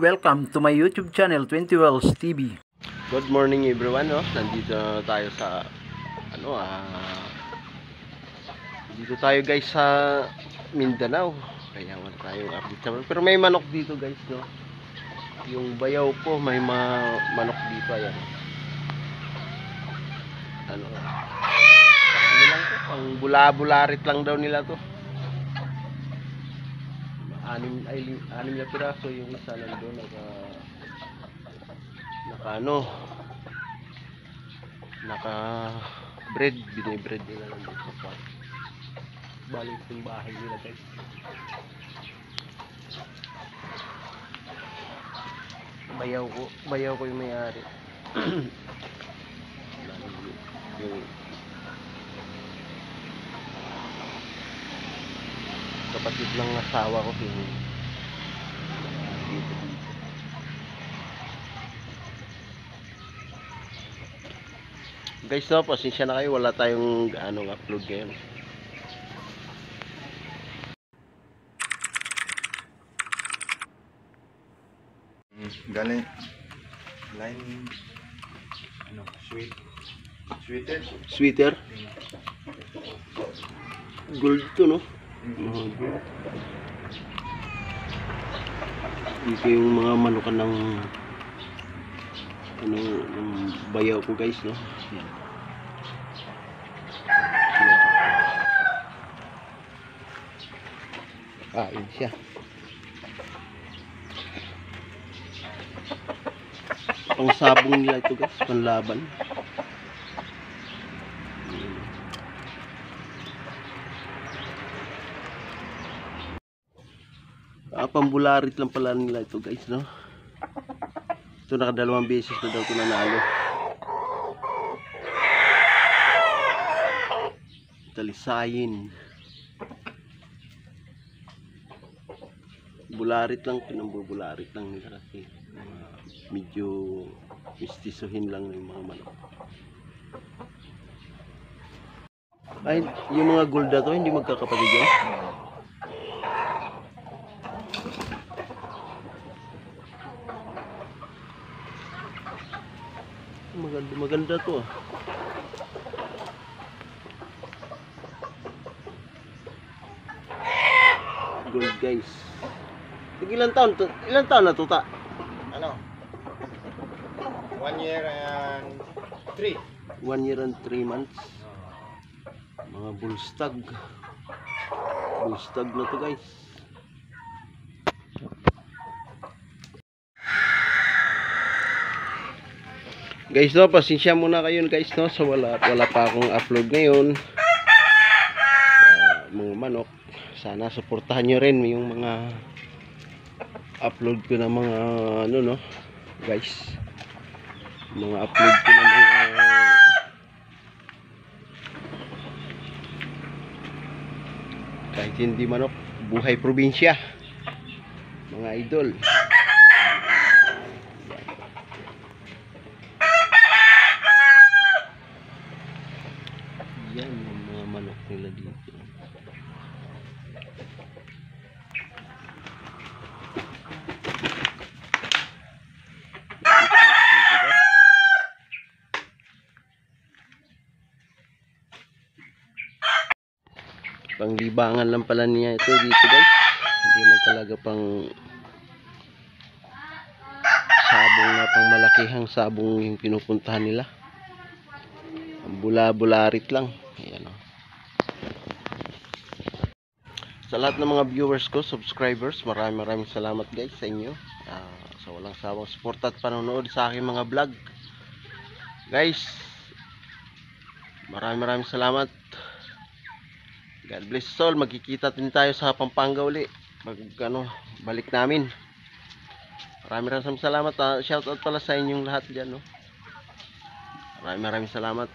Welcome to my YouTube channel, 20 Wells TV. Good morning everyone, no? Nandito na tayo sa dito tayo guys sa Mindanao. Kaya wala tayong update sa pero may manok dito guys, no? Yung bayaw po, may manok dito, ayan. Ano lang to, pang bula-bularit lang daw nila to. Anim na piraso, yung isa nandoon naka bread, binibread nila lang dito sa pot. Balik yung bahay nila guys. Bayaw ko yung may-ari. Yung kapatid lang asawa ko yung dito. Guys, no, pasensya na kayo, wala tayong upload ngayon. Galing line Sweeter gold to, no? Dito yung mga manukan ng ng bayaw ko guys, no? Yan. Kain siya. Pang sabong nila ito guys, panlaban. Pambularit lang pala nila ito guys, no? Ito nakadalawang beses na daw ito nanalo. Talisayin. Bularit lang, pinambubularit lang nila kasi medyo mistisuhin lang yung mga manok. Ay, yung mga gold na to hindi magkakapatid yan. Maganda to, ah. Gold guys. Ilang taon na to, ta? 1 year and 3 1 year and 3 months. Mga bullstag na to guys. Guys, no, pasensya muna kayo guys, no, so wala pa akong upload ngayon mga manok. Sana suportahan nyo rin yung mga upload ko ng mga no guys, mga upload ko ng mga kahit hindi manok, buhay probinsya, mga idol. Yan yung mga manok nila dito. Panglibangan lang pala niya ito dito guys. Hindi man talaga pang sabong na pang malakihang sabong yung pinupuntahan nila. Ang bula-bularit lang. Ayan, oh. Sa lahat ng mga viewers ko, subscribers, maraming salamat guys sa inyo. Sa walang sawang suporta at panonood sa aking mga vlog. Guys, maraming salamat. God bless us all. Magkikita din tayo sa Pampanga uli. Balik namin. Maraming salamat. Shout out pala sa inyong lahat dyan, no? Maraming salamat.